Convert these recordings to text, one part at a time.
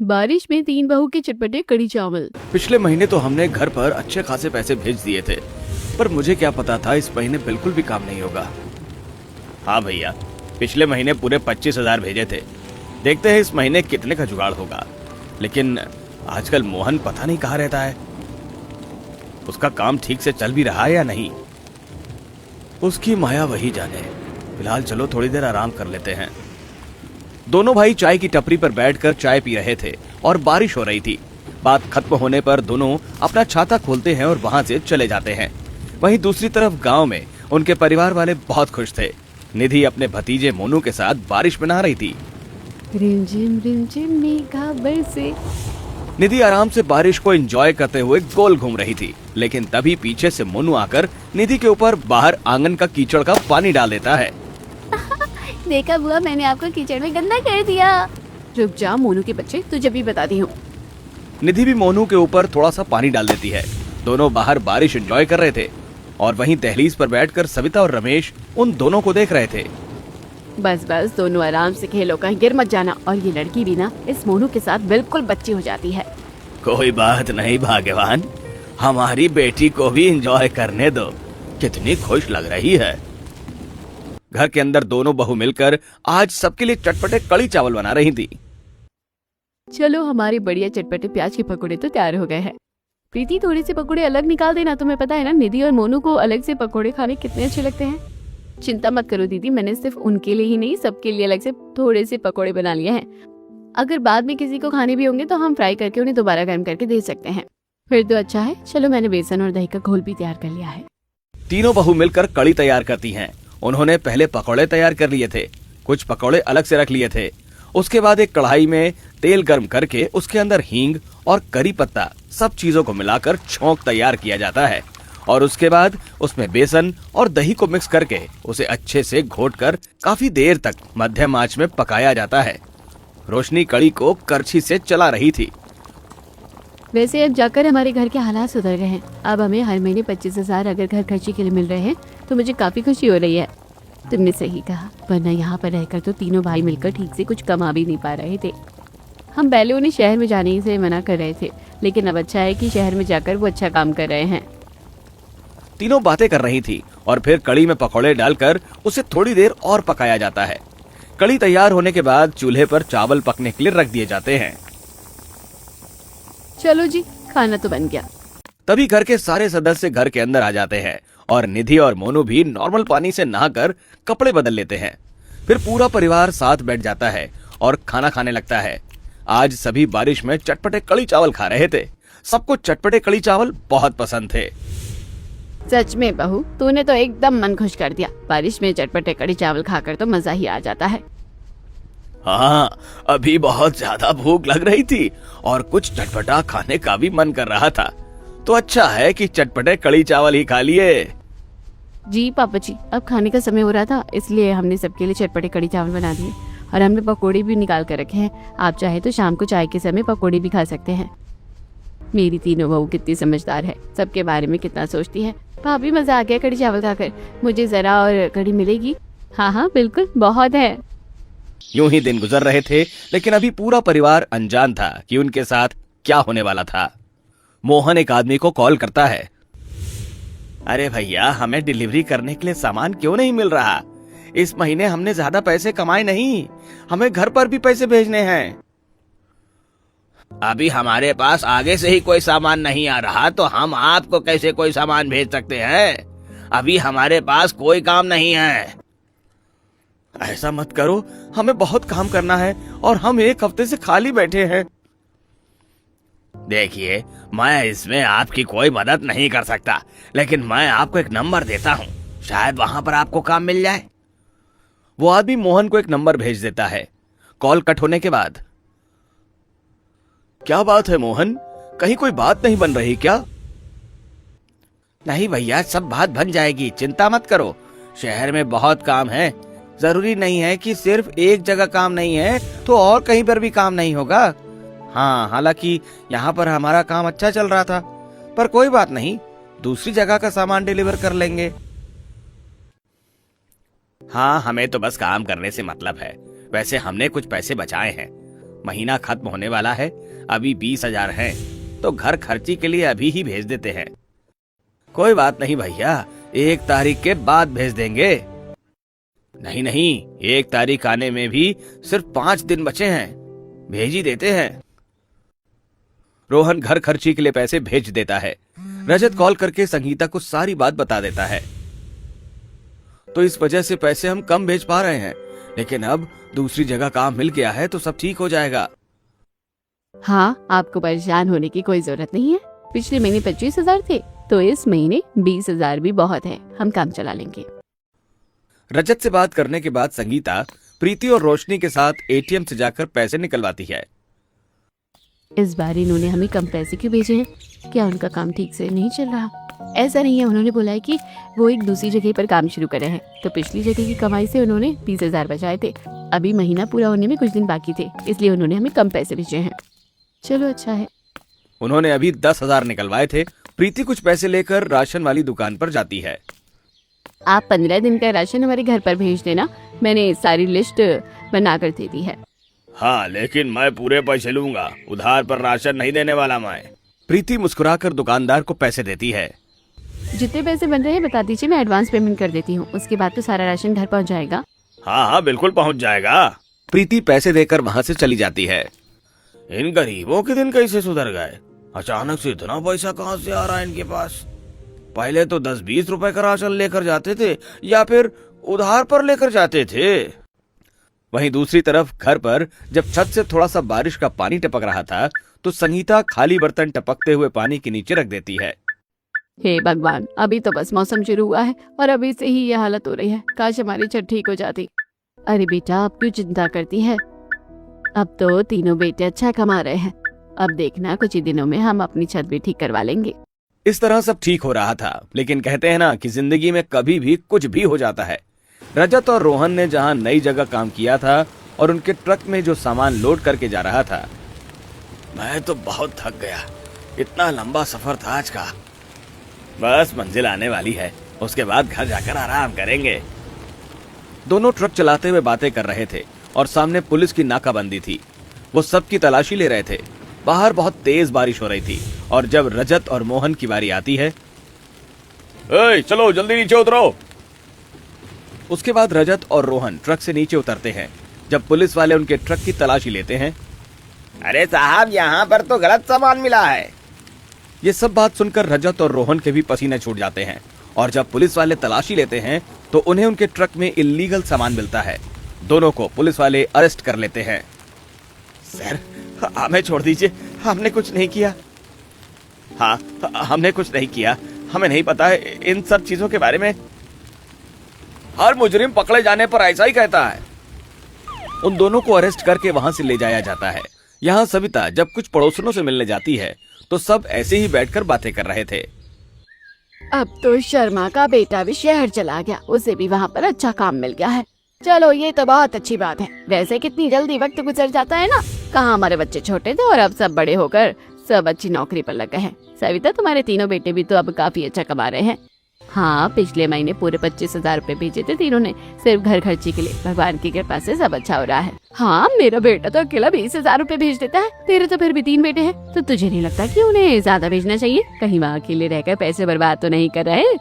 बारिश में तीन बहू के चटपटे कड़ी चावल। पिछले महीने तो हमने घर पर अच्छे खासे पैसे भेज दिए थे, पर मुझे क्या पता था इस महीने बिल्कुल भी काम नहीं होगा। हाँ भैया, पिछले महीने पूरे 25,000 भेजे थे। देखते हैं इस महीने कितने का जुगाड़ होगा। लेकिन आजकल मोहन पता नहीं कहाँ रहता है। उसका काम ठीक से चल भी रहा है या नहीं, उसकी माया वही जाने। फिलहाल चलो थोड़ी देर आराम कर लेते हैं। दोनों भाई चाय की टपरी पर बैठकर चाय पी रहे थे और बारिश हो रही थी। बात खत्म होने पर दोनों अपना छाता खोलते हैं और वहां से चले जाते हैं। वहीं दूसरी तरफ गांव में उनके परिवार वाले बहुत खुश थे। निधि अपने भतीजे मोनू के साथ बारिश में नहा रही थी। रिमझिम मेघा बरसे। निधि आराम से बारिश को एंजॉय करते हुए गोल घूम रही थी, लेकिन तभी पीछे से मोनू आकर निधि के ऊपर बाहर आंगन का कीचड़ का पानी डाल देता है। देखा बुआ, मैंने आपको कीचड़ में गंदा कर दिया। रुक जा मोनू के बच्चे, तुझे भी बताती हूँ। निधि भी मोनू के ऊपर थोड़ा सा पानी डाल देती है। दोनों बाहर बारिश एंजॉय कर रहे थे और वहीं दहलीज पर बैठकर सविता और रमेश उन दोनों को देख रहे थे। बस दोनों आराम से खेलो, कहीं गिर मत जाना। और ये लड़की भी ना इस मोनू के साथ बिल्कुल बच्ची हो जाती है। कोई बात नहीं भाग्यवान, हमारी बेटी को भी एंजॉय करने दो। कितनी खुश लग रही है। घर के अंदर दोनों बहू मिलकर आज सबके लिए चटपटे कड़ी चावल बना रही थी। चलो, हमारे बढ़िया चटपटे प्याज के पकोड़े तो तैयार हो गए हैं। प्रीति, थोड़े से पकोड़े अलग निकाल देना। तुम्हें पता है ना निधि और मोनू को अलग से पकोड़े खाने कितने अच्छे लगते हैं। चिंता मत करो दीदी, मैंने सिर्फ उनके लिए ही नहीं सबके लिए अलग से थोड़े से पकोड़े बना लिए हैं। अगर बाद में किसी को खाने भी होंगे तो हम फ्राई करके उन्हें दोबारा गर्म करके दे सकते हैं। फिर तो अच्छा है। चलो, मैंने बेसन और दही का घोल भी तैयार कर लिया है। तीनों बहू मिलकर कड़ी तैयार करती हैं। उन्होंने पहले पकौड़े तैयार कर लिए थे, कुछ पकौड़े अलग से रख लिए थे। उसके बाद एक कढ़ाई में तेल गर्म करके उसके अंदर हींग और करी पत्ता सब चीजों को मिलाकर छौंक तैयार किया जाता है और उसके बाद उसमें बेसन और दही को मिक्स करके उसे अच्छे से घोटकर काफी देर तक मध्यम आंच में पकाया जाता है। रोशनी कड़ी को करछी से चला रही थी। वैसे अब जाकर हमारे घर के हालात सुधर गए हैं। अब हमें हर महीने 25,000 अगर घर खर्ची के लिए मिल रहे हैं तो मुझे काफी खुशी हो रही है। तुमने सही कहा, वरना यहाँ पर रहकर तो तीनों भाई मिलकर ठीक से कुछ कमा भी नहीं पा रहे थे। हम पहले उन्हें शहर में जाने से मना कर रहे थे, लेकिन अब अच्छा है कि शहर में जाकर वो अच्छा काम कर रहे हैं। तीनों बातें कर रही थी और फिर कड़ी में पकौड़े डालकर उसे थोड़ी देर और पकाया जाता है। कड़ी तैयार होने के बाद चूल्हे पर चावल पकने के लिए रख दिए जाते हैं। चलो जी, खाना तो बन गया। तभी घर के सारे सदस्य घर के अंदर आ जाते हैं और निधि और मोनू भी नॉर्मल पानी से नहाकर कपड़े बदल लेते हैं। फिर पूरा परिवार साथ बैठ जाता है और खाना खाने लगता है। आज सभी बारिश में चटपटे कड़ी चावल खा रहे थे। सबको चटपटे कड़ी चावल बहुत पसंद थे। सच में बहू, तूने तो एकदम मन खुश कर दिया। बारिश में चटपटे कड़ी चावल खाकर तो मजा ही आ जाता है। हाँ, अभी बहुत ज्यादा भूख लग रही थी और कुछ चटपटा खाने का भी मन कर रहा था, तो अच्छा है कि चटपटे कड़ी चावल ही खा लिए। जी पापा जी, अब खाने का समय हो रहा था, इसलिए हमने सबके लिए चटपटे कड़ी चावल बना दिए और हमने पकोड़े भी निकाल कर रखे हैं। आप चाहे तो शाम को चाय के समय पकोड़े भी खा सकते हैं। मेरी तीनों बहू कितनी समझदार है, सबके बारे में कितना सोचती है। भाभी, मजा आ गया कड़ी चावल खाकर। मुझे जरा और कड़ी मिलेगी? हाँ हाँ बिल्कुल, बहुत है। यूं ही दिन गुजर रहे थे, लेकिन अभी पूरा परिवार अनजान था कि उनके साथ क्या होने वाला था। मोहन एक आदमी को कॉल करता है। अरे भैया, हमें डिलीवरी करने के लिए सामान क्यों नहीं मिल रहा? इस महीने हमने ज्यादा पैसे कमाए नहीं, हमें घर पर भी पैसे भेजने हैं। अभी हमारे पास आगे से ही कोई सामान नहीं आ रहा तो हम आपको कैसे कोई सामान भेज सकते हैं? अभी हमारे पास कोई काम नहीं है। ऐसा मत करो, हमें बहुत काम करना है और हम एक हफ्ते से खाली बैठे हैं। देखिए, मैं इसमें आपकी कोई मदद नहीं कर सकता, लेकिन मैं आपको एक नंबर देता हूँ, शायद वहां पर आपको काम मिल जाए। वो आदमी मोहन को एक नंबर भेज देता है। कॉल कट होने के बाद, क्या बात है मोहन, कहीं कोई बात नहीं बन रही क्या? नहीं भैया, सब बात बन जाएगी, चिंता मत करो। शहर में बहुत काम है, जरूरी नहीं है कि सिर्फ एक जगह काम नहीं है तो और कहीं पर भी काम नहीं होगा। हाँ, हालांकि यहाँ पर हमारा काम अच्छा चल रहा था, पर कोई बात नहीं, दूसरी जगह का सामान डिलीवर कर लेंगे। हाँ, हमें तो बस काम करने से मतलब है। वैसे हमने कुछ पैसे बचाए हैं। महीना खत्म होने वाला है, अभी 20,000 हैं, तो घर खर्ची के लिए अभी ही भेज देते हैं। कोई बात नहीं भैया, 1 तारीख के बाद भेज देंगे। नहीं नहीं, 1 तारीख आने में भी सिर्फ 5 दिन बचे हैं, भेज ही देते हैं। रोहन घर खर्ची के लिए पैसे भेज देता है। रजत कॉल करके संगीता को सारी बात बता देता है। तो इस वजह से पैसे हम कम भेज पा रहे हैं, लेकिन अब दूसरी जगह काम मिल गया है तो सब ठीक हो जाएगा। हाँ, आपको परेशान होने की कोई जरूरत नहीं है। पिछले महीने 25,000 थे, तो इस महीने 20,000 भी बहुत है, हम काम चला लेंगे। रजत से बात करने के बाद संगीता प्रीति और रोशनी के साथ एटीएम से जाकर पैसे निकलवाती है। इस बार इन्होंने हमें कम पैसे क्यों भेजे हैं? क्या उनका काम ठीक से नहीं चल रहा? ऐसा नहीं है, उन्होंने बोला है कि वो एक दूसरी जगह पर काम शुरू कर रहे हैं, तो पिछली जगह की कमाई से उन्होंने 20,000 बचाए थे। अभी महीना पूरा होने में कुछ दिन बाकी थे, इसलिए उन्होंने हमें कम पैसे भेजे हैं। चलो अच्छा है। उन्होंने अभी 10,000 निकलवाए थे। प्रीति कुछ पैसे लेकर राशन वाली दुकान पर जाती है। आप 15 दिन का राशन हमारे घर पर भेज देना, मैंने सारी लिस्ट बना कर दे दी है। हाँ, लेकिन मैं पूरे पैसे लूंगा, उधार पर राशन नहीं देने वाला मैं। प्रीति मुस्कुराकर दुकानदार को पैसे देती है। जितने पैसे बन रहे हैं बता दीजिए, मैं एडवांस पेमेंट कर देती हूँ, उसके बाद तो सारा राशन घर पहुँच जाएगा। हाँ हाँ, बिल्कुल पहुँच जाएगा। प्रीति पैसे देकर वहाँ से चली जाती है। इन गरीबों के दिन कैसे सुधर गए? अचानक से इतना पैसा कहाँ से आ रहा है इनके पास? पहले तो 10-20 रुपए का राशन लेकर जाते थे या फिर उधार पर लेकर जाते थे। वहीं दूसरी तरफ घर पर जब छत से थोड़ा सा बारिश का पानी टपक रहा था, तो संगीता खाली बर्तन टपकते हुए पानी के नीचे रख देती है। हे भगवान, अभी तो बस मौसम शुरू हुआ है और अभी से ही ये हालत हो रही है। काश हमारी छत ठीक हो जाती। अरे बेटा, अब क्यों चिंता करती है? अब तो तीनों बेटे अच्छा कमा रहे हैं, अब देखना कुछ ही दिनों में हम अपनी छत भी ठीक करवा लेंगे। इस तरह सब ठीक हो रहा था, लेकिन कहते हैं ना कि जिंदगी में कभी भी कुछ भी हो जाता है। रजत और रोहन ने जहां नई जगह काम किया था और उनके ट्रक में जो सामान लोड करके जा रहा था, मैं तो बहुत थक गया, इतना लंबा सफर था आज का। बस मंजिल आने वाली है, उसके बाद घर जाकर आराम करेंगे। दोनों ट्रक चलाते हुए बातें कर रहे थे और सामने पुलिस की नाकाबंदी थी। वो सबकी तलाशी ले रहे थे। बाहर बहुत तेज बारिश हो रही थी और जब रजत और मोहन की बारी आती है, ए, चलो जल्दी नीचे उतरो। उसके बाद रजत और रोहन ट्रक से नीचे उतरते हैं। जब पुलिस वाले उनके ट्रक की तलाशी लेते हैं, अरे साहब, यहाँ पर तो गलत सामान मिला है। ये सब बात सुनकर रजत और रोहन के भी पसीने छूट जाते हैं और जब पुलिस वाले तलाशी लेते हैं तो उन्हें उनके ट्रक में इल्लीगल सामान मिलता है। दोनों को पुलिस वाले अरेस्ट कर लेते हैं। सर, हमें छोड़ दीजिए, हमने कुछ नहीं किया। हाँ, हमने कुछ नहीं किया, हमें नहीं पता है इन सब चीजों के बारे में। हर मुजरिम पकड़े जाने पर ऐसा ही कहता है। उन दोनों को अरेस्ट करके वहां से ले जाया जाता है। यहाँ सविता जब कुछ पड़ोसनों से मिलने जाती है तो सब ऐसे ही बैठकर बातें कर रहे थे। अब तो शर्मा का बेटा भी शहर चला गया, उसे भी वहाँ पर अच्छा काम मिल गया है। चलो, ये तो बहुत अच्छी बात है। वैसे कितनी जल्दी वक्त गुजर जाता है ना। कहाँ हमारे बच्चे छोटे थे और अब सब बड़े होकर सब अच्छी नौकरी पर लग गए हैं। सविता, तुम्हारे तीनों बेटे भी तो अब काफी अच्छा कमा रहे हैं। हाँ, पिछले महीने पूरे 25,000 रुपए भेजे थे तीनों ने, सिर्फ घर खर्ची के लिए। भगवान की कृपा से सब अच्छा हो रहा है। हाँ, मेरा बेटा तो अकेला 20,000 रुपए भेज देता है। तेरे तो फिर भी 3 बेटे हैं, तो तुझे नहीं लगता कि उन्हें ज्यादा भेजना चाहिए? कहीं वहाँ अकेले रहकर पैसे बर्बाद तो नहीं कर रहे?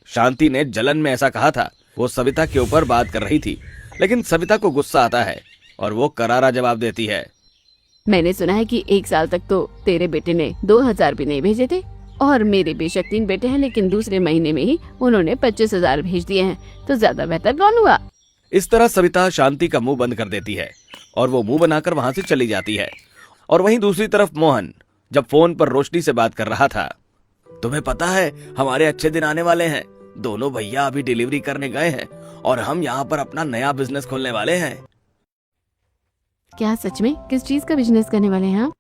शांति ने जलन में ऐसा कहा था। वो सविता के ऊपर बात कर रही थी, लेकिन सविता को गुस्सा आता है और वो करारा जवाब देती है। मैंने सुना है कि 1 साल तक तो तेरे बेटे ने 2,000 भी नहीं भेजे थे, और मेरे बेशक 3 बेटे हैं, लेकिन दूसरे महीने में ही उन्होंने 25,000 भेज दिए हैं, तो ज्यादा बेहतर कौन हुआ? इस तरह सविता शांति का मुंह बंद कर देती है और वो मुंह बनाकर वहां से चली जाती है। और वहीं दूसरी तरफ मोहन जब फोन पर रोशनी से बात कर रहा था, तुम्हें पता है हमारे अच्छे दिन आने वाले हैं। दोनों भैया अभी डिलीवरी करने गए हैं और हम यहाँ पर अपना नया बिजनेस खोलने वाले हैं। क्या सच में? किस चीज का बिजनेस करने वाले हैं आप?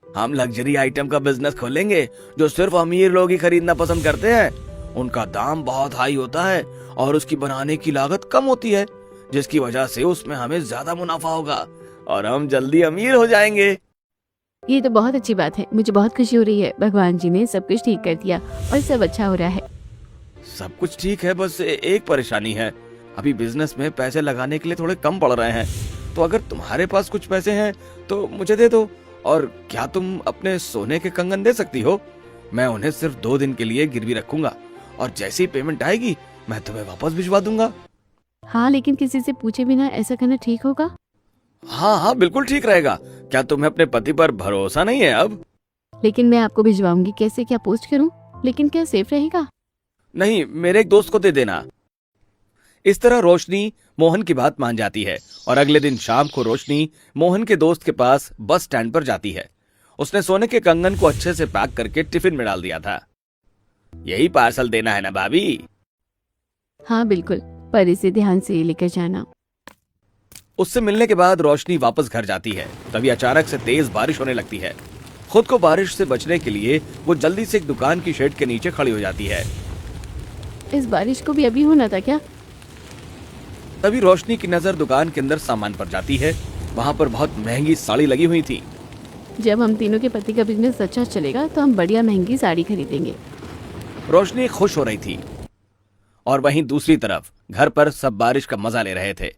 हम लग्जरी आइटम का बिजनेस खोलेंगे जो सिर्फ अमीर लोग ही खरीदना पसंद करते हैं। उनका दाम बहुत हाई होता है और उसकी बनाने की लागत कम होती है, जिसकी वजह से उसमें हमें ज्यादा मुनाफा होगा और हम जल्दी अमीर हो जाएंगे। ये तो बहुत अच्छी बात है, मुझे बहुत खुशी हो रही है। भगवान जी ने सब कुछ ठीक कर दिया और सब अच्छा हो रहा है। सब कुछ ठीक है, बस एक परेशानी है। अभी बिजनेस में पैसे लगाने के लिए थोड़े कम पड़ रहे हैं। तो अगर तुम्हारे पास कुछ पैसे हैं तो मुझे दे दो। और क्या तुम अपने सोने के कंगन दे सकती हो? मैं उन्हें सिर्फ 2 दिन के लिए गिरवी रखूंगा और जैसी पेमेंट आएगी मैं तुम्हें वापस भिजवा दूंगा। हाँ, लेकिन किसी से पूछे बिना ऐसा करना ठीक होगा? हाँ हाँ, बिल्कुल ठीक रहेगा। क्या तुम्हें अपने पति पर भरोसा नहीं है अब? लेकिन मैं आपको भिजवाऊंगी कैसे, क्या पोस्ट करूं? लेकिन क्या सेफ रहेगा? नहीं, मेरे एक दोस्त को दे देना। इस तरह रोशनी मोहन की बात मान जाती है और अगले दिन शाम को रोशनी मोहन के दोस्त के पास बस स्टैंड पर जाती है। उसने सोने के कंगन को अच्छे से पैक करके टिफिन में डाल दिया था। यही पार्सल देना है ना भाभी? हाँ बिल्कुल, पर इसे ध्यान से लेकर जाना। उससे मिलने के बाद रोशनी वापस घर जाती है। तभी अचानक से तेज बारिश होने लगती है। खुद को बारिश से बचने के लिए वो जल्दी से एक दुकान की शेड के नीचे खड़ी हो जाती है। इस बारिश को भी अभी होना था क्या? तभी रोशनी की नजर दुकान के अंदर सामान पर जाती है। वहां पर बहुत महंगी साड़ी लगी हुई थी। जब हम तीनों के पति का बिजनेस अच्छा चलेगा तो हम बढ़िया महंगी साड़ी खरीदेंगे। रोशनी खुश हो रही थी और वहीं दूसरी तरफ घर पर सब बारिश का मजा ले रहे थे।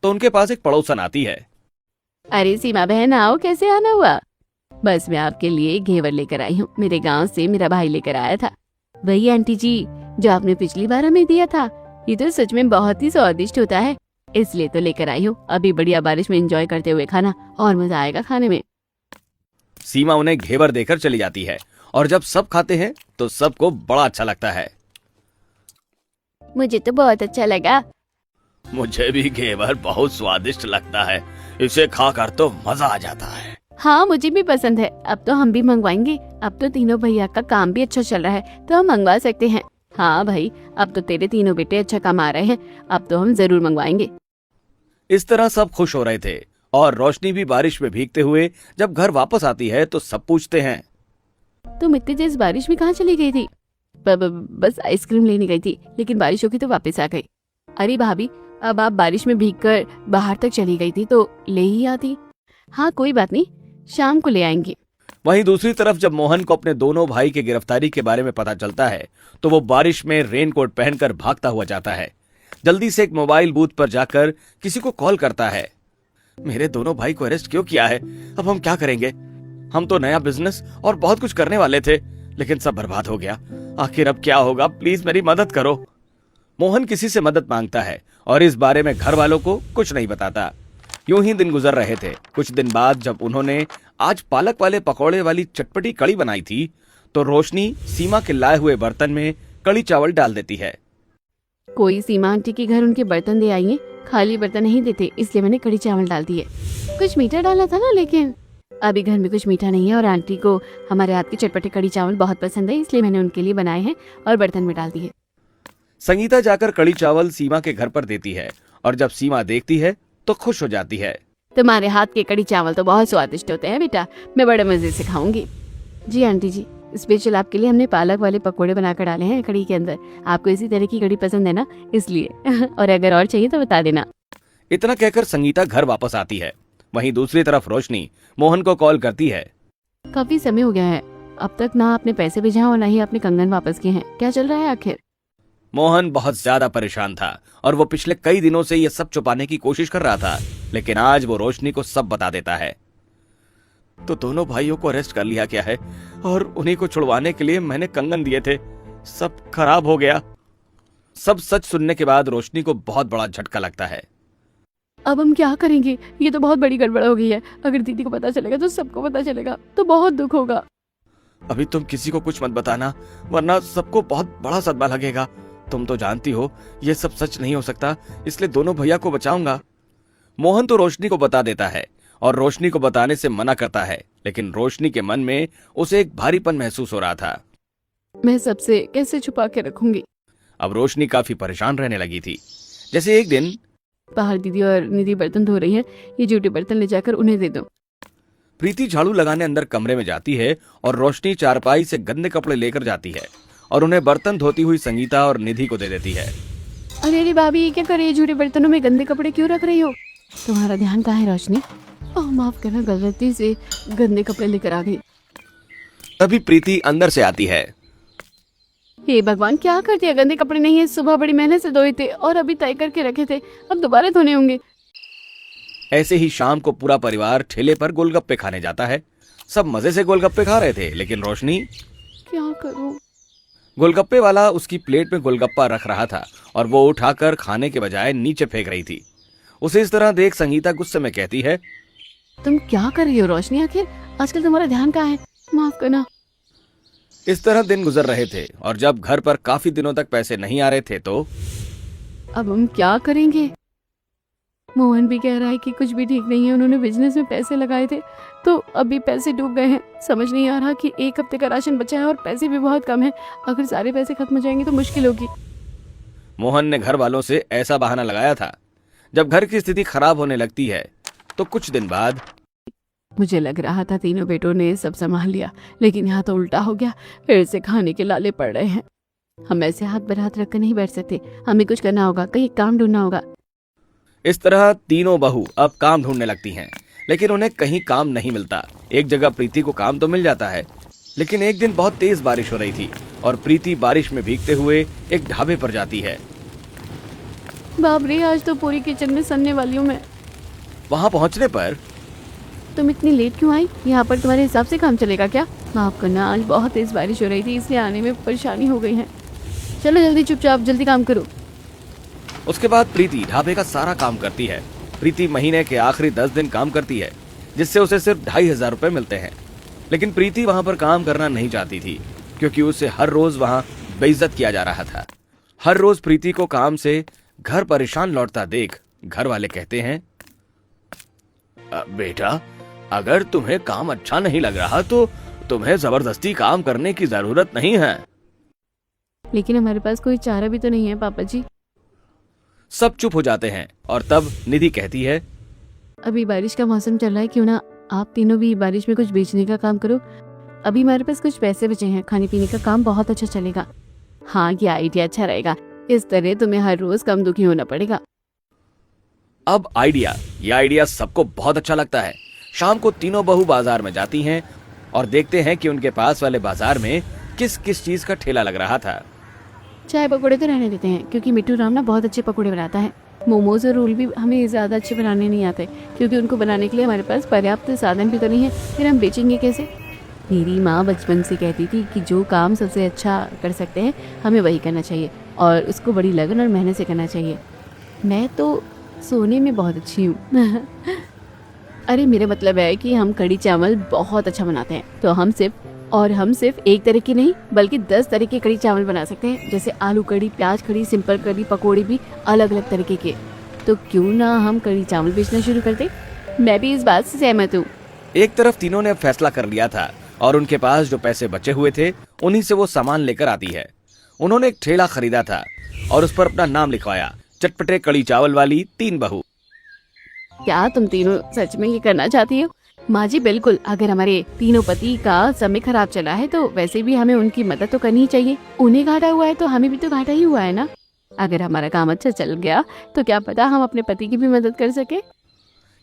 तो उनके पास एक पड़ोसन आती है। अरे सीमा बहन आओ, कैसे आना हुआ? बस मैं आपके लिए घेवर लेकर आई हूँ, मेरे गांव से मेरा भाई लेकर आया था। वही आंटी जी जो आपने पिछली बार हमें दिया था। ये तो सच में बहुत ही स्वादिष्ट होता है, इसलिए तो लेकर आई हूँ। अभी बढ़िया बारिश में एंजॉय करते हुए खाना और मजा आएगा खाने में। सीमा उन्हें घेवर देकर चली जाती है और जब सब खाते हैं तो सबको बड़ा अच्छा लगता है। मुझे तो बहुत अच्छा लगा। मुझे भी घेवर बहुत स्वादिष्ट लगता है, इसे खाकर तो मजा आ जाता है। हाँ मुझे भी पसंद है। अब तो हम भी मंगवाएंगे। अब तो तीनों भैया का काम भी अच्छा चल रहा है तो हम मंगवा सकते हैं। हाँ भाई, अब तो तेरे तीनों बेटे अच्छा कमा रहे हैं, अब तो हम जरूर मंगवाएंगे। इस तरह सब खुश हो रहे थे और रोशनी भी बारिश में भीगते हुए जब घर वापस आती है तो सब पूछते हैं, तुम इतनी तेज बारिश में कहाँ चली गई थी? बस आइसक्रीम लेने गई थी, लेकिन बारिश होगी तो वापस आ गई। अरे भाभी, अब आप बारिश में भीगकर बाहर तक चली गई थी तो ले ही आती। हाँ कोई बात नहीं, शाम को ले आएंगे। वहीं दूसरी तरफ जब मोहन को अपने दोनों भाई की गिरफ्तारी के बारे में पता चलता है तो वो बारिश में रेनकोट पहनकर भागता हुआ जाता है। जल्दी से एक मोबाइल बूथ पर जाकर किसी को कॉल करता है। मेरे दोनों भाई को अरेस्ट क्यों किया है? अब हम क्या करेंगे? हम तो नया बिजनेस और बहुत कुछ करने वाले थे, लेकिन सब बर्बाद हो गया। आखिर अब क्या होगा? प्लीज मेरी मदद करो। मोहन किसी से मदद मांगता है और इस बारे में घर वालों को कुछ नहीं बताता। यूं ही दिन गुजर रहे थे। कुछ दिन बाद जब उन्होंने आज पालक वाले पकौड़े वाली चटपटी कड़ी बनाई थी तो रोशनी सीमा के लाए हुए बर्तन में कड़ी चावल डाल देती है। कोई सीमा आंटी के घर उनके बर्तन दे आई है, खाली बर्तन नहीं देते, इसलिए मैंने कड़ी चावल डाल दिए। कुछ मीठा डाला था ना, लेकिन अभी घर में कुछ मीठा नहीं है और आंटी को हमारे हाथ की चटपटे कड़ी चावल बहुत पसंद है, इसलिए मैंने उनके लिए बनाए हैं और बर्तन में डाल दिए। संगीता जाकर कड़ी चावल सीमा के घर पर देती है और जब सीमा देखती है तो खुश हो जाती है। तुम्हारे हाथ के कड़ी चावल तो बहुत स्वादिष्ट होते हैं बेटा, मैं बड़े मजे से खाऊंगी। जी आंटी जी, स्पेशल आपके लिए हमने पालक वाले पकोड़े बनाकर डाले हैं कड़ी के अंदर। आपको इसी तरह की कड़ी पसंद है ना, इसलिए और अगर और चाहिए तो बता देना। इतना कहकर संगीता घर वापस आती है। वहीं दूसरी तरफ रोशनी मोहन को कॉल करती है। काफी समय हो गया है, अब तक ना आपने पैसे भेजा और ना ही आपने कंगन वापस किए हैं, क्या चल रहा है आखिर? मोहन बहुत ज्यादा परेशान था और वो पिछले कई दिनों से ये सब छुपाने की कोशिश कर रहा था, लेकिन आज वो रोशनी को सब बता देता है। तो दोनों भाइयों को अरेस्ट कर लिया गया है और उन्हीं को छुड़वाने के लिए मैंने कंगन दिए थे, सब खराब हो गया। सब सच सुनने के बाद रोशनी को बहुत बड़ा झटका लगता है। अब हम क्या करेंगे? ये तो बहुत बड़ी गड़बड़ हो गई है। अगर दीदी को पता चलेगा तो सबको पता चलेगा तो बहुत दुख होगा। अभी तुम किसी को कुछ मत बताना, वरना सबको बहुत बड़ा सदमा लगेगा। तुम तो जानती हो ये सब सच नहीं हो सकता, इसलिए दोनों भैया को बचाऊंगा। मोहन तो रोशनी को बता देता है और रोशनी को बताने से मना करता है, लेकिन रोशनी के मन में उसे एक भारीपन महसूस हो रहा था। मैं सबसे कैसे छुपा के रखूंगी? अब रोशनी काफी परेशान रहने लगी थी। जैसे एक दिन बाहर दीदी और निधि बर्तन धो रही है, ये जूठे बर्तन ले जाकर उन्हें दे दो। प्रीति झाड़ू लगाने अंदर कमरे में जाती है और रोशनी चारपाई से गंदे कपड़े लेकर जाती है और उन्हें बर्तन धोती हुई संगीता और निधि को दे देती है। अरे अरे भाभी, क्या कर रही है? जूठे बर्तनों में गंदे कपड़े क्यों रख रही हो? तुम्हारा ध्यान कहाँ है रोशनी? ओह माफ करना, गलती से गंदे कपड़े लेकर आ गई। तभी प्रीति अंदर से आती है। हे भगवान, क्या कर दिया? गंदे कपड़े नहीं है, सुबह बड़ी मेहनत से धोए थे और अभी तय करके रखे थे, अब दोबारा धोने होंगे। ऐसे ही शाम को पूरा परिवार ठेले पर गोलगप्पे खाने जाता है। सब मजे से गोलगप्पे खा रहे थे, लेकिन रोशनी क्या करूं? गोलगप्पे वाला उसकी प्लेट में गोलगप्पा रख रहा था और वो उठाकर खाने के बजाय नीचे फेंक रही थी। उसे इस तरह देख संगीता गुस्से में कहती है, तुम क्या कर रही हो रोशनी? आखिर आजकल तुम्हारा ध्यान कहाँ है? माफ करना। इस तरह दिन गुजर रहे थे और जब घर पर काफी दिनों तक पैसे नहीं आ रहे थे तो अब हम क्या करेंगे? मोहन भी कह रहा है कि कुछ भी ठीक नहीं है। उन्होंने बिजनेस में पैसे लगाए थे तो अभी पैसे डूब गए हैं। समझ नहीं आ रहा कि एक हफ्ते का राशन बचा है और पैसे भी बहुत कम है। अगर सारे पैसे खत्म हो जाएंगे तो मुश्किल होगी। मोहन ने घर वालों से ऐसा बहाना लगाया था। जब घर की स्थिति खराब होने लगती है तो कुछ दिन बाद मुझे लग रहा था तीनों बेटों ने सब संभाल लिया, लेकिन यहाँ तो उल्टा हो गया। फिर से खाने के लाले पड़ रहे हैं। हम ऐसे हाथ पर हाथ रखकर नहीं बैठ सकते। हमें कुछ करना होगा, कहीं काम ढूंढना होगा। इस तरह तीनों बहू अब काम ढूंढने लगती हैं, लेकिन उन्हें कहीं काम नहीं मिलता। एक जगह प्रीति को काम तो मिल जाता है, लेकिन एक दिन बहुत तेज बारिश हो रही थी और प्रीति बारिश में भीगते हुए एक ढाबे पर जाती है। बाप रे, आज तो पूरी किचन में सनने वाली हूँ मैं। वहां पहुंचने पर तुम इतनी लेट क्यों आई? यहाँ पर तुम्हारे हिसाब से काम चलेगा क्या? माफ करना, आज बहुत तेज बारिश हो रही थी, इसलिए आने में परेशानी हो गई है। चलो जल्दी, चुपचाप जल्दी काम करो। उसके बाद प्रीति ढाबे का सारा काम करती है। प्रीति महीने के आखिरी 10 दिन काम करती है, जिससे उसे सिर्फ 2500 रुपए मिलते हैं। लेकिन प्रीति वहां पर काम करना नहीं चाहती थी, क्योंकि उसे हर रोज वहां बेइज्जत किया जा रहा था। हर रोज प्रीति को काम से घर परेशान लौटता देख घर वाले कहते हैं, बेटा, अगर तुम्हें काम अच्छा नहीं लग रहा तो तुम्हें जबरदस्ती काम करने की जरूरत नहीं है। लेकिन हमारे पास कोई चारा भी तो नहीं है पापा जी। सब चुप हो जाते हैं और तब निधि कहती है, अभी बारिश का मौसम चल रहा है, क्यों ना आप तीनों भी बारिश में कुछ बेचने का काम करो। अभी हमारे पास कुछ पैसे बचे हैं, खाने पीने का काम बहुत अच्छा चलेगा। हाँ, ये आइडिया अच्छा रहेगा। इस तरह तुम्हें हर रोज कम दुखी होना पड़ेगा। अब ये आइडिया सबको बहुत अच्छा लगता है। शाम को तीनों बहू बाजार में जाती हैं और देखते हैं कि उनके पास वाले बाजार में किस किस चीज का ठेला लग रहा था। चाय पकौड़े तो रहने देते हैं, क्योंकि मिट्टू राम ना बहुत अच्छे पकौड़े बनाता है। मोमोज और रोल भी हमें ज़्यादा अच्छे बनाने नहीं आते, क्योंकि उनको बनाने के लिए हमारे पास पर्याप्त साधन भी तो नहीं है। फिर हम बेचेंगे कैसे? मेरी माँ बचपन से कहती थी कि जो काम सबसे अच्छा कर सकते हैं हमें वही करना चाहिए और उसको बड़ी लगन और मेहनत से करना चाहिए। मैं तो सोने में बहुत अच्छी हूँ। अरे मेरा मतलब है कि हम कढ़ी चावल बहुत अच्छा बनाते हैं, तो हम सिर्फ एक तरह की नहीं बल्कि 10 तरह के कढ़ी चावल बना सकते हैं, जैसे आलू कढ़ी, प्याज कढ़ी, सिंपल कढ़ी, पकोड़े भी अलग अलग तरीके के। तो क्यों ना हम कढ़ी चावल बेचना शुरू करते? मैं भी इस बात से सहमत हूँ। एक तरफ तीनों ने फैसला कर लिया था और उनके पास जो पैसे बचे हुए थे उन्हीं से वो सामान लेकर आती है। उन्होंने एक ठेला खरीदा था और उस पर अपना नाम लिखवाया, चटपटे कढ़ी चावल वाली 3 बहू। क्या तुम तीनों सच में ये करना चाहती हो? माँ जी बिल्कुल। अगर हमारे तीनों पति का समय खराब चला है तो वैसे भी हमें उनकी मदद तो करनी ही चाहिए। उन्हें घाटा हुआ है तो हमें भी तो घाटा ही हुआ है ना। अगर हमारा काम अच्छा चल गया तो क्या पता हम अपने पति की भी मदद कर सके।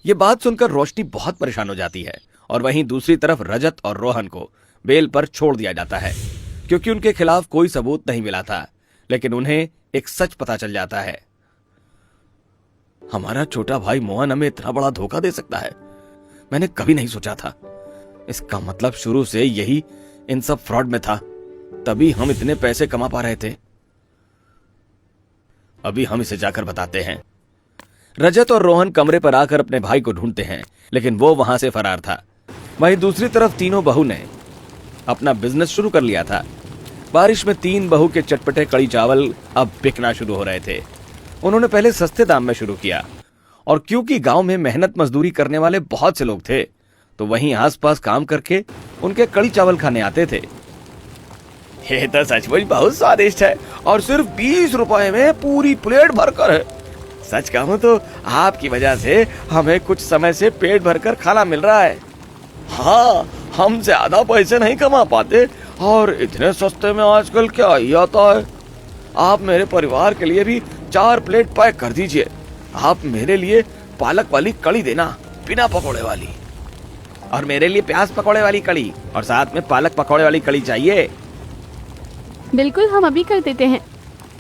ये बात सुनकर रोशनी बहुत परेशान हो जाती है और वहीं दूसरी तरफ रजत और रोहन को बेल पर छोड़ दिया जाता है, क्योंकि उनके खिलाफ कोई सबूत नहीं मिला था। लेकिन उन्हें एक सच पता चल जाता है, हमारा छोटा भाई मोहन हमें इतना बड़ा धोखा दे सकता है, मैंने कभी नहीं सोचा था। इसका मतलब शुरू से यही इन सब फ्रॉड में था, तभी हम इतने पैसे कमा पा रहे थे। अभी हम इसे जाकर बताते हैं। रजत और रोहन कमरे पर आकर अपने भाई को ढूंढते हैं, लेकिन वो वहां से फरार था। वहीं दूसरी तरफ तीनों बहू ने अपना बिजनेस शुरू कर लिया था। बारिश में 3 बहू के चटपटे कढ़ी चावल अब बिकना शुरू हो रहे थे। उन्होंने पहले सस्ते दाम में शुरू किया और क्योंकि गांव में मेहनत मजदूरी करने वाले बहुत से लोग थे, तो वहीं आसपास काम करके उनके कढ़ी चावल खाने आते थे। ये तो सचमुच बहुत स्वादिष्ट है और सिर्फ 20 रुपए में पूरी प्लेट भरकर है। सच कहूं तो आपकी वजह से हमें कुछ समय से पेट भरकर खाना मिल रहा है। हाँ, हम ज्यादा पैसे नहीं कमा पाते और इतने सस्ते में आजकल क्या ही आता है। आप मेरे परिवार के लिए भी 4 प्लेट पैक कर दीजिए। आप मेरे लिए पालक वाली कढ़ी देना, बिना पकौड़े वाली, और मेरे लिए प्याज पकौड़े वाली कढ़ी और साथ में पालक पकौड़े वाली कढ़ी चाहिए। बिल्कुल, हम अभी कर देते हैं।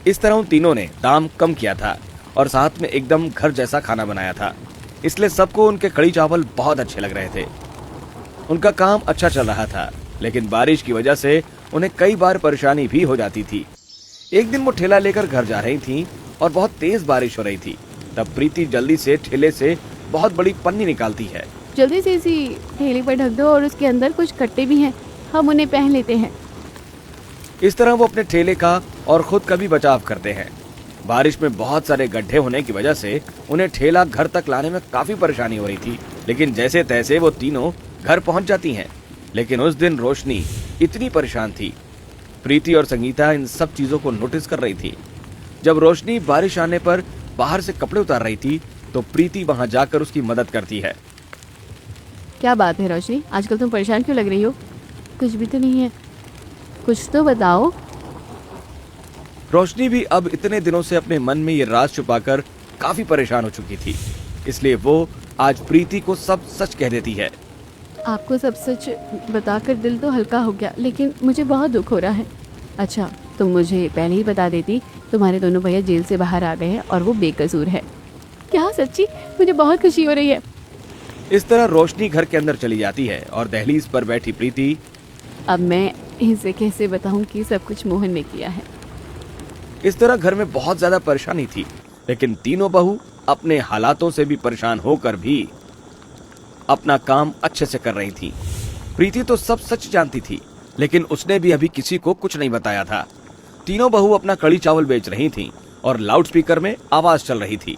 इस तरह उन तीनों ने दाम कम किया था और साथ में एकदम घर जैसा खाना बनाया था। इसलिए सबको उनके कड़ी चावल बहुत अच्छे लग रहे थे। उनका काम अच्छा चल रहा था, लेकिन बारिश की वजह से उन्हें कई बार परेशानी भी हो जाती थी। एक दिन वो ठेला लेकर घर जा रही थीं और बहुत तेज बारिश हो रही थी। तब प्रीति जल्दी से ठेले से बहुत बड़ी पन्नी निकालती है। जल्दी से इसी ठेले पर ढक दो और उसके अंदर कुछ कट्टे भी हैं, हम उन्हें पहन लेते हैं। इस तरह वो अपने ठेले का और खुद का भी बचाव करते हैं। बारिश में बहुत सारे गड्ढे होने की वजह से उन्हें ठेला घर तक लाने में काफी परेशानी हो रही थी, लेकिन जैसे तैसे वो तीनों घर पहुंच जाती हैं। लेकिन उस दिन रोशनी इतनी परेशान थी। प्रीति और संगीता इन सब चीजों को नोटिस कर रही थी। जब रोशनी बारिश आने पर बाहर से कपड़े उतार रही थी तो प्रीति वहां जाकर उसकी मदद करती है। क्या बात है रोशनी, आजकल तुम परेशान क्यों लग रही हो? कुछ भी तो नहीं है, कुछ तो बताओ। रोशनी भी अब इतने दिनों से अपने मन में ये राज छुपाकर काफी परेशान हो चुकी थी, इसलिए वो आज प्रीति को सब सच कह देती है। आपको सब सच बताकर दिल तो हल्का हो गया, लेकिन मुझे बहुत दुख हो रहा है। अच्छा, तुम मुझे पहले ही बता देती, तुम्हारे दोनों भैया जेल से बाहर आ गए हैं और वो बेकसूर है। क्या सच्ची? मुझे बहुत खुशी हो रही है। इस तरह रोशनी घर के अंदर चली जाती है और दहलीज पर बैठी प्रीति, अब मैं इसे कैसे बताऊं कि सब कुछ मोहन ने किया है। इस तरह घर में बहुत ज्यादा परेशानी थी, लेकिन तीनों बहू अपने हालातों से भी परेशान होकर भी अपना काम अच्छे से कर रही थी। प्रीति तो सब सच जानती थी, लेकिन उसने भी अभी किसी को कुछ नहीं बताया था। तीनों बहू अपना कड़ी चावल बेच रही थीं और लाउडस्पीकर में आवाज चल रही थी।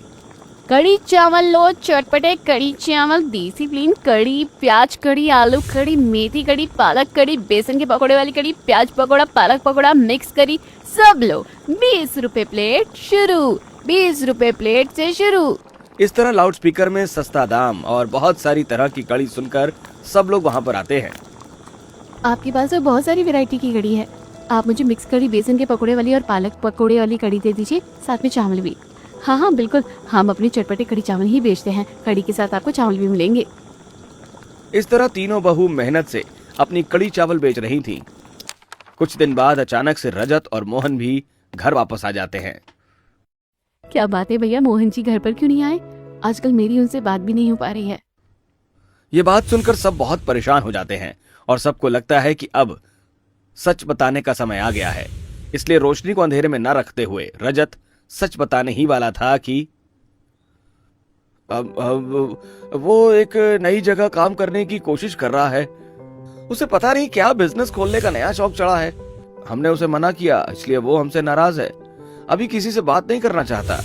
कड़ी चावल लो, चटपटे कड़ी चावल, देसी प्लेन कड़ी, प्याज कड़ी, आलू कड़ी, मेथी कड़ी, पालक कड़ी, बेसन के पकौड़े वाली कड़ी, प्याज पकौड़ा, पालक पकौड़ा, मिक्स कड़ी, सब लो। 20 रुपए प्लेट शुरू, 20 रुपए प्लेट से शुरू। इस तरह लाउडस्पीकर में सस्ता दाम और बहुत सारी तरह की कड़ी सुनकर सब लोग वहां पर आते हैं। आपके पास तो बहुत सारी वैरायटी की कड़ी है। आप मुझे मिक्स कड़ी, बेसन के पकौड़े वाली और पालक पकौड़े वाली कड़ी दे दीजिए, साथ में चावल भी। हाँ हाँ बिल्कुल, हम अपनी चटपटे कड़ी चावल ही बेचते हैं, कड़ी के साथ आपको चावल भी मिलेंगे। इस तरह तीनों बहू मेहनत से अपनी कड़ी चावल बेच रही थीं। कुछ दिन बाद अचानक से रजत और मोहन भी घर वापस आ जाते हैं। क्या बात है भैया, मोहन जी घर पर क्यों नहीं आए? आजकल मेरी उनसे बात भी नहीं हो पा रही है। ये बात सुनकर सब बहुत परेशान हो जाते हैं और सबको लगता है कि अब सच बताने का समय आ गया है। इसलिए रोशनी को अंधेरे में न रखते हुए रजत सच बताने ही वाला था कि वो एक नई जगह काम करने की कोशिश कर रहा है। उसे पता नहीं क्या बिजनेस खोलने का नया शौक चढ़ा है। हमने उसे मना किया, इसलिए वो हमसे नाराज है। अभी किसी से बात नहीं करना चाहता।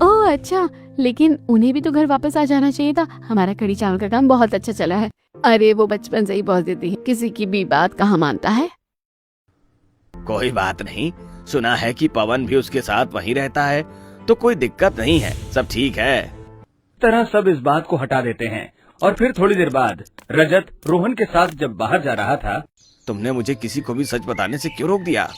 ओह अच्छा, लेकिन उन्हें भी तो घर वापस आ जाना चाहिए था। हमारा कड़ी चावल का काम बहुत अच्छा चला है। अरे वो बचपन से ही बहुत देती है, किसी की भी बात कहाँ मानता है। कोई बात नहीं, सुना है कि पवन भी उसके साथ वहीं रहता है, तो कोई दिक्कत नहीं है, सब ठीक है। तरह सब इस बात को हटा देते हैं और फिर थोड़ी देर बाद रजत रोहन के साथ जब बाहर जा रहा था। तुमने मुझे किसी को भी सच बताने से क्यों रोक दिया?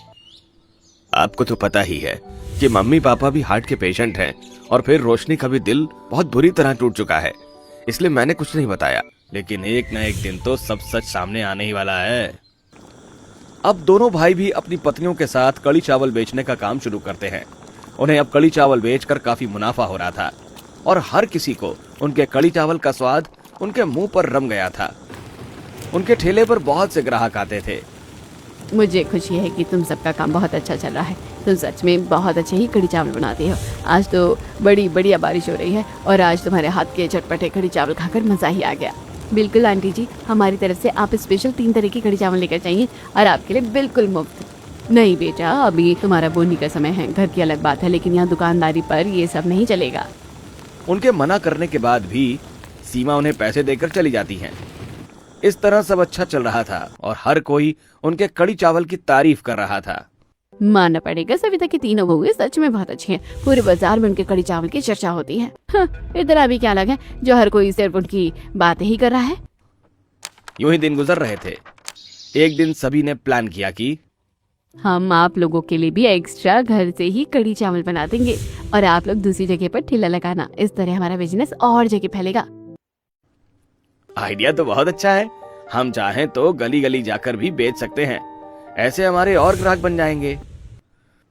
आपको तो पता ही है कि मम्मी पापा भी हार्ट के पेशेंट हैं और फिर रोशनी का भी दिल बहुत बुरी तरह टूट चुका है, इसलिए मैंने कुछ नहीं बताया। लेकिन एक न एक दिन तो सब सच सामने आने ही वाला है। अब दोनों भाई भी अपनी पत्नियों के साथ कड़ी चावल बेचने का काम शुरू करते हैं। उन्हें अब कड़ी चावल बेचकर काफी मुनाफा हो रहा था और हर किसी को उनके कड़ी चावल का स्वाद उनके मुंह पर रम गया था। उनके ठेले पर बहुत से ग्राहक आते थे। मुझे खुशी है कि तुम सबका काम बहुत अच्छा चल रहा है। तुम सच में बहुत अच्छे ही कड़ी चावल बनाते हो। आज तो बड़ी बढ़िया बारिश हो रही है और आज तुम्हारे हाथ के चटपटे कड़ी चावल खाकर मजा ही आ गया। बिल्कुल आंटी जी, हमारी तरफ से आप स्पेशल 3 तरह की कड़ी चावल लेकर चाहिए और आपके लिए बिल्कुल मुफ्त। नहीं बेटा, अभी तुम्हारा बोनी का समय है, घर की अलग बात है, लेकिन यहाँ दुकानदारी पर ये सब नहीं चलेगा। उनके मना करने के बाद भी सीमा उन्हें पैसे देकर चली जाती है। इस तरह सब अच्छा चल रहा था और हर कोई उनके कड़ी चावल की तारीफ कर रहा था। मानना पड़ेगा, सविता की तीनों बहुएं सच में बहुत अच्छी हैं। पूरे बाजार में उनके कड़ी चावल की चर्चा होती है। इधर अभी क्या अलग है जो हर कोई सिर्फ उनकी बातें ही कर रहा है। यूं ही दिन गुजर रहे थे। एक दिन सभी ने प्लान किया कि हम आप लोगों के लिए भी एक्स्ट्रा घर से ही कड़ी चावल बना देंगे और आप लोग दूसरी जगह पर ठेला लगाना। इस तरह हमारा बिजनेस और जगह फैलेगा। आइडिया तो बहुत अच्छा है। हम चाहें तो गली गली जाकर भी बेच सकते हैं, ऐसे हमारे और ग्राहक बन जाएंगे।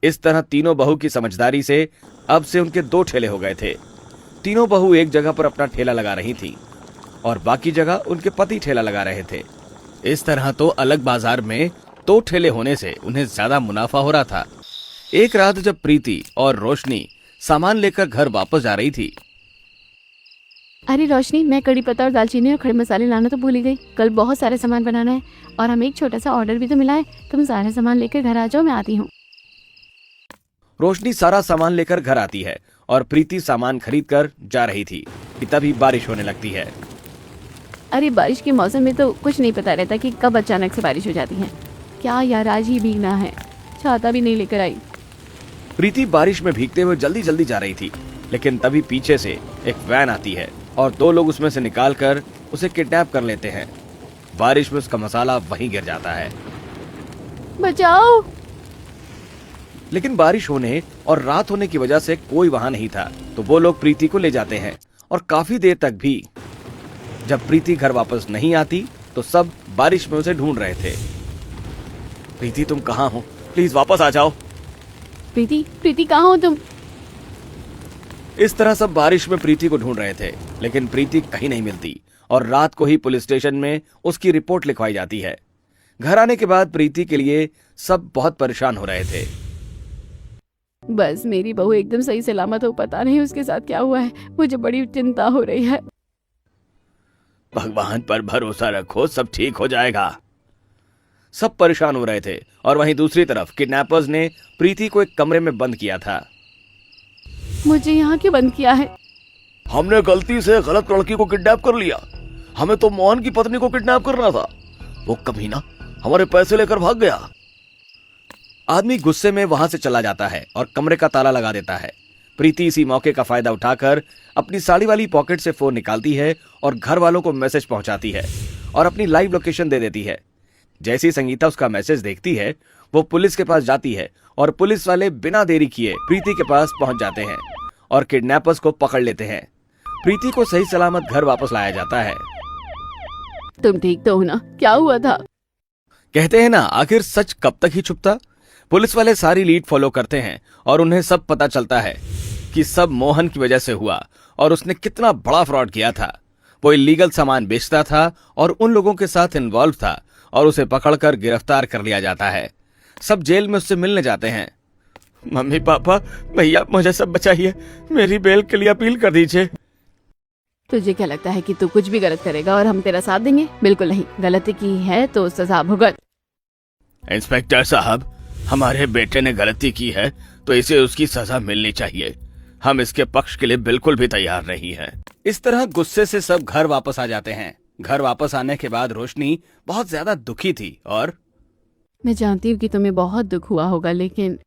इस तरह तीनों बहू की समझदारी से अब से उनके 2 ठेले हो गए थे। तीनों बहू एक जगह पर अपना ठेला लगा रही थी और बाकी जगह उनके पति ठेला लगा रहे थे। इस तरह तो अलग बाजार में 2 ठेले होने से उन्हें ज्यादा मुनाफा हो रहा था। एक रात जब प्रीति और रोशनी सामान लेकर घर वापस जा रही थी। अरे रोशनी, मैं कड़ी पत्ता और दालचीनी और खड़े मसाले लाना तो भूल ही गई। कल बहुत सारे सामान बनाना है और हमें एक छोटा सा ऑर्डर भी तो मिला है। तुम सारा सामान लेकर घर आ जाओ, मैं आती हूँ। रोशनी सारा सामान लेकर घर आती है और प्रीति सामान खरीद कर जा रही थी कि तभी बारिश होने लगती है। अरे बारिश के मौसम में तो कुछ नहीं पता रहता कि कब अचानक से बारिश हो जाती है। क्या यार, आज ही भीगना है। छाता भी नहीं लेकर आई। प्रीति बारिश में भीगते हुए जल्दी जल्दी जा रही थी, लेकिन तभी पीछे से एक वैन आती है और 2 लोग उसमें से निकालकर उसे किडनैप कर लेते हैं। बारिश में उसका मसाला वहीं गिर जाता है। बचाओ। लेकिन बारिश होने और रात होने की वजह से कोई वहां नहीं था, तो वो लोग प्रीति को ले जाते हैं और काफी देर तक भी। जब प्रीति घर वापस नहीं आती तो सब बारिश में उसे ढूंढ रहे थे। प्रीति, तुम कहाँ हो? प्लीज वापस आ जाओ। प्रीति, प्रीति कहाँ हो तुम? इस तरह सब बारिश में प्रीति को ढूंढ रहे थे, लेकिन प्रीति कहीं नहीं मिलती और रात को ही पुलिस स्टेशन में उसकी रिपोर्ट लिखवाई जाती है। घर आने के बाद प्रीति के लिए सब बहुत परेशान हो रहे थे। बस मेरी बहू एकदम सही सलामत हो, पता नहीं उसके साथ क्या हुआ है। मुझे बड़ी चिंता हो रही है। भगवान पर भरोसा रखो, सब ठीक हो जाएगा। सब परेशान हो रहे थे और वहीं दूसरी तरफ किडनैपर्स ने प्रीति को एक कमरे में बंद किया था। मुझे यहाँ क्यों बंद किया है? हमने गलती से गलत लड़की को किडनैप कर लिया। हमें तो मोहन की पत्नी को किडनैप करना था। वो कमीना हमारे पैसे लेकर भाग गया। आदमी गुस्से में वहां से चला जाता है और कमरे का ताला लगा देता है। प्रीति इसी मौके का फायदा उठाकर अपनी साड़ी वाली पॉकेट से फोन निकालती है और घर वालों को मैसेज पहुंचाती है और अपनी लाइव लोकेशन दे देती है। जैसे ही संगीता उसका मैसेज देखती है, वो पुलिस के पास जाती है और पुलिस वाले बिना देरी किए प्रीति के पास पहुंच जाते हैं और किडनैपर्स को पकड़ लेते हैं। प्रीति को सही सलामत घर वापस लाया जाता है। तुम ठीक तो हो ना? क्या हुआ था? कहते हैं ना, आखिर सच कब तक ही छुपता। पुलिस वाले सारी लीड फॉलो करते हैं और उन्हें सब पता चलता है कि सब मोहन की वजह से हुआ और उसने कितना बड़ा फ्रॉड किया था। वो इलीगल सामान बेचता था और उन लोगों के साथ इन्वॉल्व था और उसे पकड़कर गिरफ्तार कर लिया जाता है। सब जेल में उससे मिलने जाते हैं। मम्मी, पापा, भैया, मुझे सब बचाइए। मेरी बेल के लिए अपील कर दीजिए। तुझे क्या लगता है कि तू कुछ भी गलत करेगा और हम तेरा साथ देंगे? बिल्कुल नहीं। गलती की है तो सजा भुगत। इंस्पेक्टर साहब, हमारे बेटे ने गलती की है तो इसे उसकी सजा मिलनी चाहिए। हम इसके पक्ष के लिए बिल्कुल भी तैयार नहीं हैं। इस तरह गुस्से से सब घर वापस आ जाते हैं। घर वापस आने के बाद रोशनी बहुत ज्यादा दुखी थी और मैं जानती हूँ कि तुम्हें बहुत दुख हुआ होगा, लेकिन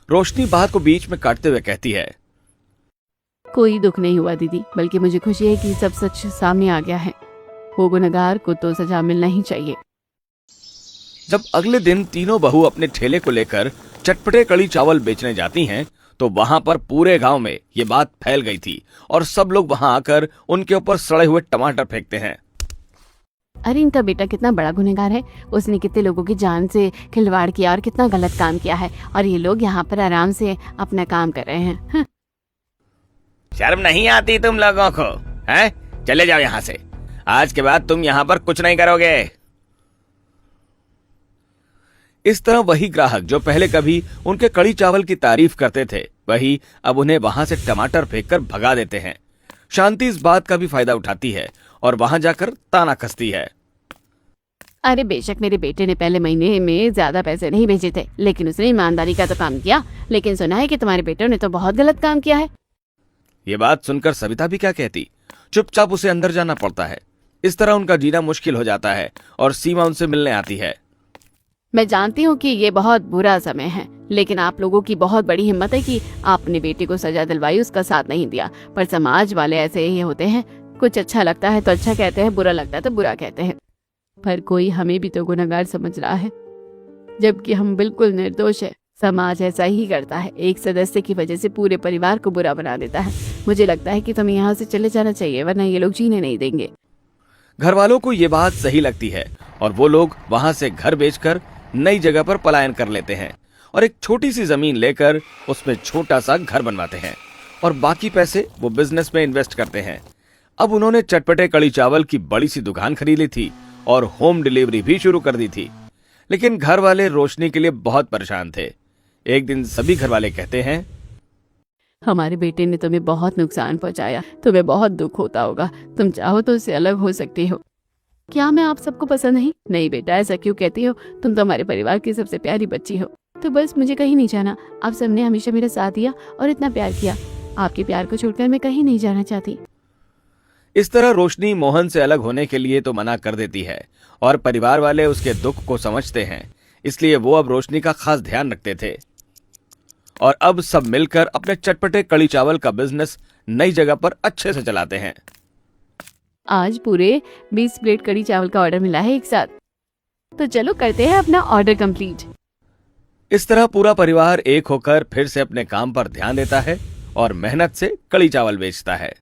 रोशनी बात को बीच में काटते हुए कहती है, कोई दुख नहीं हुआ दीदी, बल्कि मुझे खुशी है कि सब सच सामने आ गया है। वो गुनहगार को तो सजा मिलना ही चाहिए। जब अगले दिन तीनों बहू अपने ठेले को लेकर चटपटे कड़ी चावल बेचने जाती हैं, तो वहां पर पूरे गांव में ये बात फैल गई थी और सब लोग वहां आकर उनके ऊपर सड़े हुए टमाटर फेंकते हैं। अरे इनका बेटा कितना बड़ा गुनहगार है। उसने कितने लोगों की जान से खिलवाड़ किया और कितना गलत काम किया है, और ये लोग यहाँ पर आराम से अपना काम कर रहे हैं। हाँ। शर्म नहीं आती तुम लोगों को? हैं? चले जाओ यहाँ से। आज के बाद तुम यहाँ पर कुछ नहीं करोगे। इस तरह वही ग्राहक जो पहले कभी उनके कड़ी चावल की तारीफ करते थे, वही अब उन्हें वहां से टमाटर फेंककर भगा देते हैं। शांति इस बात का भी फायदा उठाती है और वहां जाकर ताना कसती है। अरे बेशक मेरे बेटे ने पहले महीने में ज्यादा पैसे नहीं भेजे थे, लेकिन उसने ईमानदारी का तो काम किया। लेकिन सुना है कि तुम्हारे बेटे ने तो बहुत गलत काम किया है। ये बात सुनकर सविता भी क्या कहती, चुपचाप उसे अंदर जाना पड़ता है। इस तरह उनका जीना मुश्किल हो जाता है और सीमा उनसे मिलने आती है। मैं जानती हूँ कि ये बहुत बुरा समय है, लेकिन आप लोगों की बहुत बड़ी हिम्मत है कि आपने बेटे को सजा दिलवाई, उसका साथ नहीं दिया। पर समाज वाले ऐसे ही होते हैं, कुछ अच्छा लगता है तो अच्छा कहते हैं, बुरा लगता है तो बुरा कहते हैं। पर कोई हमें भी तो गुनहगार समझ रहा है, जबकि हम बिल्कुल निर्दोष है। समाज ऐसा ही करता है, एक सदस्य की वजह से पूरे परिवार को बुरा बना देता है। मुझे लगता है कि तुम्हें यहाँ से चले जाना चाहिए, वरना ये लोग जीने नहीं देंगे। घर वालों को ये बात सही लगती है और वो लोग वहां से घर बेचकर नई जगह पर पलायन कर लेते हैं और एक छोटी सी जमीन लेकर उसमें छोटा सा घर बनवाते हैं और बाकी पैसे वो बिजनेस में इन्वेस्ट करते हैं। अब उन्होंने चटपटे कड़ी चावल की बड़ी सी दुकान खरीद ली थी और होम डिलीवरी भी शुरू कर दी थी। लेकिन घर वाले रोशनी के लिए बहुत परेशान थे। एक दिन सभी घर वाले कहते हैं, हमारे बेटे ने तुम्हें बहुत नुकसान पहुंचाया, तुम्हें बहुत दुख होता होगा, तुम चाहो तो उससे अलग हो सकती हो। क्या मैं आप सबको पसंद नहीं? नहीं बेटा, ऐसा क्यों कहती हो? तुम तो हमारे परिवार की सबसे प्यारी बच्ची हो। तो बस मुझे कहीं नहीं जाना। आप सबने हमेशा मेरा साथ दिया और इतना प्यार किया। आपके प्यार को छोड़कर मैं कहीं नहीं जाना चाहती। इस तरह रोशनी मोहन से अलग होने के लिए तो मना कर देती है और परिवार वाले उसके दुख को समझते हैं, इसलिए वो अब रोशनी का खास ध्यान रखते थे और अब सब मिलकर अपने चटपटे कड़ी चावल का बिजनेस नई जगह पर अच्छे से चलाते हैं। आज पूरे 20 प्लेट कड़ी चावल का ऑर्डर मिला है एक साथ, तो चलो करते हैं अपना ऑर्डर कंप्लीट। इस तरह पूरा परिवार एक होकर फिर से अपने काम पर ध्यान देता है और मेहनत से कड़ी चावल बेचता है।